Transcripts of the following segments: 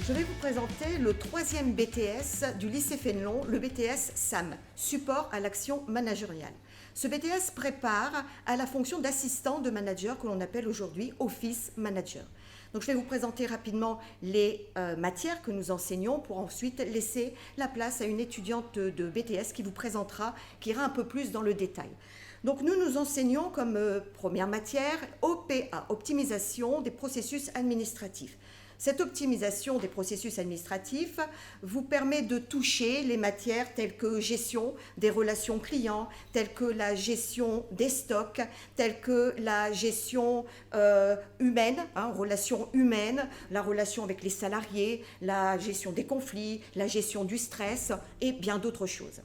Je vais vous présenter le troisième BTS du lycée Fénelon, le BTS SAM, Support à l'action managériale. Ce BTS prépare à la fonction d'assistant de manager que l'on appelle aujourd'hui Office Manager. Donc je vais vous présenter rapidement les matières que nous enseignons pour ensuite laisser la place à une étudiante de BTS qui vous présentera, qui ira un peu plus dans le détail. Donc nous enseignons comme première matière OPA, optimisation des processus administratifs. Cette optimisation des processus administratifs vous permet de toucher les matières telles que gestion des relations clients, telles que la gestion des stocks, telles que la gestion humaine, relations humaines, la relation avec les salariés, la gestion des conflits, la gestion du stress et bien d'autres choses.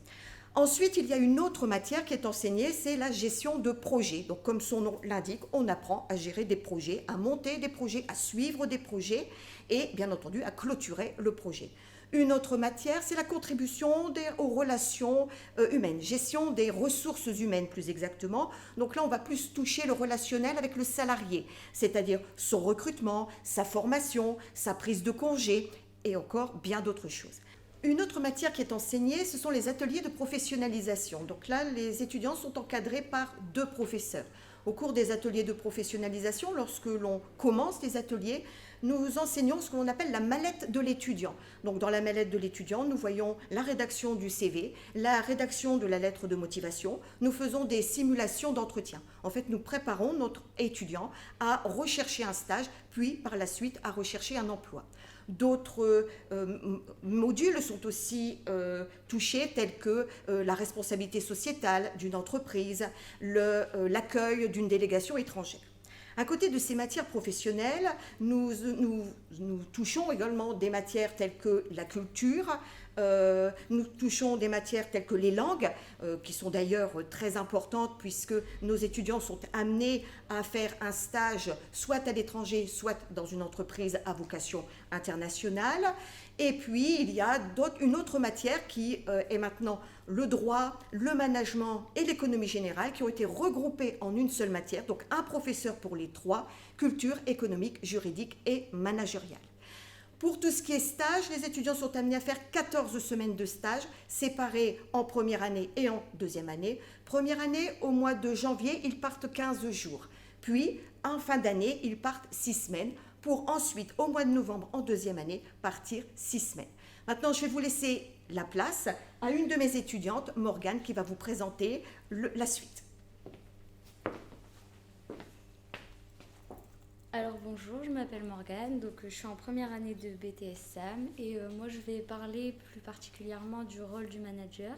Ensuite, il y a une autre matière qui est enseignée, c'est la gestion de projets. Donc, comme son nom l'indique, on apprend à gérer des projets, à monter des projets, à suivre des projets et, bien entendu, à clôturer le projet. Une autre matière, c'est la contribution aux relations humaines, gestion des ressources humaines plus exactement. Donc là, on va plus toucher le relationnel avec le salarié, c'est-à-dire son recrutement, sa formation, sa prise de congé et encore bien d'autres choses. Une autre matière qui est enseignée, ce sont les ateliers de professionnalisation. Donc là, les étudiants sont encadrés par 2 professeurs. Au cours des ateliers de professionnalisation, lorsque l'on commence les ateliers, nous enseignons ce que l'on appelle la mallette de l'étudiant. Donc dans la mallette de l'étudiant, nous voyons la rédaction du CV, la rédaction de la lettre de motivation. Nous faisons des simulations d'entretien. En fait, nous préparons notre étudiant à rechercher un stage, puis par la suite à rechercher un emploi. D'autres modules sont aussi touchés, tels que la responsabilité sociétale d'une entreprise, l'accueil d'une délégation étrangère. À côté de ces matières professionnelles, nous touchons également des matières telles que la culture, nous touchons des matières telles que les langues, qui sont d'ailleurs très importantes puisque nos étudiants sont amenés à faire un stage soit à l'étranger, soit dans une entreprise à vocation internationale. Et puis, il y a une autre matière qui est maintenant le droit, le management et l'économie générale qui ont été regroupés en une seule matière, donc un professeur pour les 3, culture, économique, juridique et managériale. Pour tout ce qui est stage, les étudiants sont amenés à faire 14 semaines de stage, séparées en première année et en deuxième année. Première année, au mois de janvier, ils partent 15 jours. Puis, en fin d'année, ils partent 6 semaines, pour ensuite, au mois de novembre, en deuxième année, partir 6 semaines. Maintenant, je vais vous laisser la place à une de mes étudiantes, Morgane, qui va vous présenter la suite. Alors bonjour, je m'appelle Morgane, donc je suis en première année de BTS SAM et moi je vais parler plus particulièrement du rôle du manager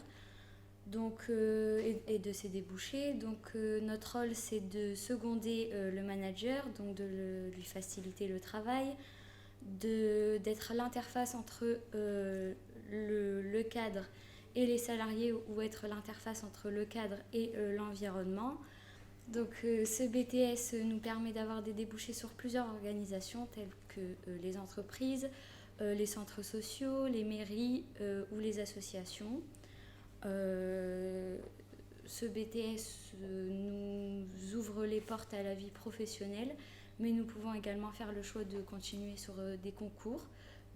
et de ses débouchés. Donc notre rôle c'est de seconder le manager, donc de lui faciliter le travail, d'être l'interface entre le cadre et les salariés ou être l'interface entre le cadre et l'environnement. Donc ce BTS nous permet d'avoir des débouchés sur plusieurs organisations telles que les entreprises, les centres sociaux, les mairies ou les associations. Ce BTS nous ouvre les portes à la vie professionnelle, mais nous pouvons également faire le choix de continuer sur des concours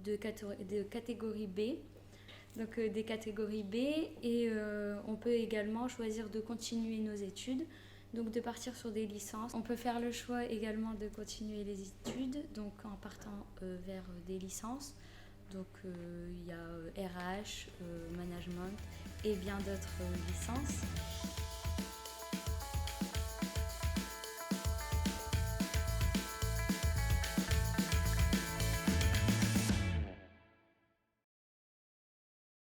de catégorie B. Donc des catégories B et on peut également choisir de continuer nos études. Donc de partir sur des licences. On peut faire le choix également de continuer les études, donc en partant vers des licences. Donc il y a RH, management et bien d'autres licences.